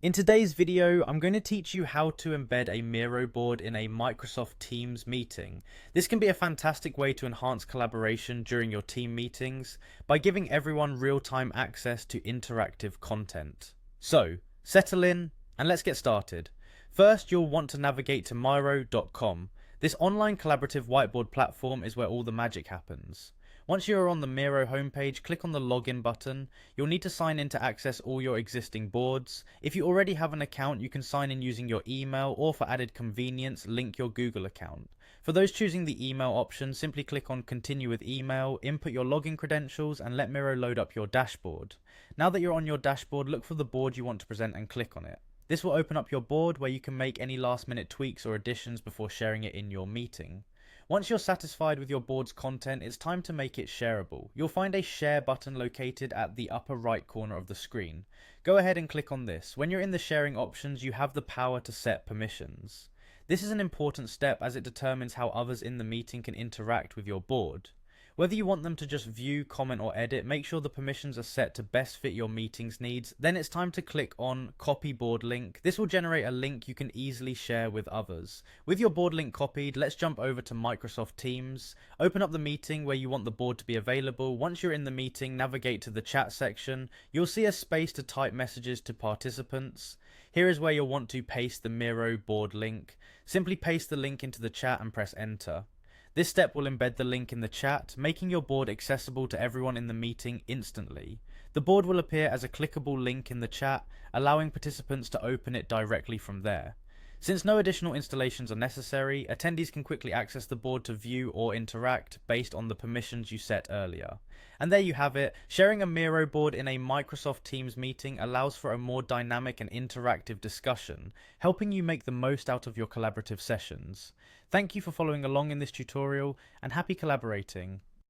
In today's video, I'm going to teach you how to embed a Miro board in a Microsoft Teams meeting. This can be a fantastic way to enhance collaboration during your team meetings by giving everyone real-time access to interactive content. So, settle in and let's get started. First, you'll want to navigate to Miro.com. This online collaborative whiteboard platform is where all the magic happens. Once you are on the Miro homepage, click on the login button. You'll need to sign in to access all your existing boards. If you already have an account, you can sign in using your email, or for added convenience, link your Google account. For those choosing the email option, simply click on continue with email, input your login credentials, and let Miro load up your dashboard. Now that you're on your dashboard, look for the board you want to present and click on it. This will open up your board where you can make any last minute tweaks or additions before sharing it in your meeting. Once you're satisfied with your board's content, it's time to make it shareable. You'll find a share button located at the upper right corner of the screen. Go ahead and click on this. When you're in the sharing options, you have the power to set permissions. This is an important step as it determines how others in the meeting can interact with your board. Whether you want them to just view, comment or edit, make sure the permissions are set to best fit your meeting's needs. Then it's time to click on copy board link. This will generate a link you can easily share with others. With your board link copied, let's jump over to Microsoft Teams. Open up the meeting where you want the board to be available. Once you're in the meeting, navigate to the chat section. You'll see a space to type messages to participants. Here is where you'll want to paste the Miro board link. Simply paste the link into the chat and press enter. This step will embed the link in the chat, making your board accessible to everyone in the meeting instantly. The board will appear as a clickable link in the chat, allowing participants to open it directly from there. Since no additional installations are necessary, attendees can quickly access the board to view or interact based on the permissions you set earlier. And there you have it. Sharing a Miro board in a Microsoft Teams meeting allows for a more dynamic and interactive discussion, helping you make the most out of your collaborative sessions. Thank you for following along in this tutorial, and happy collaborating.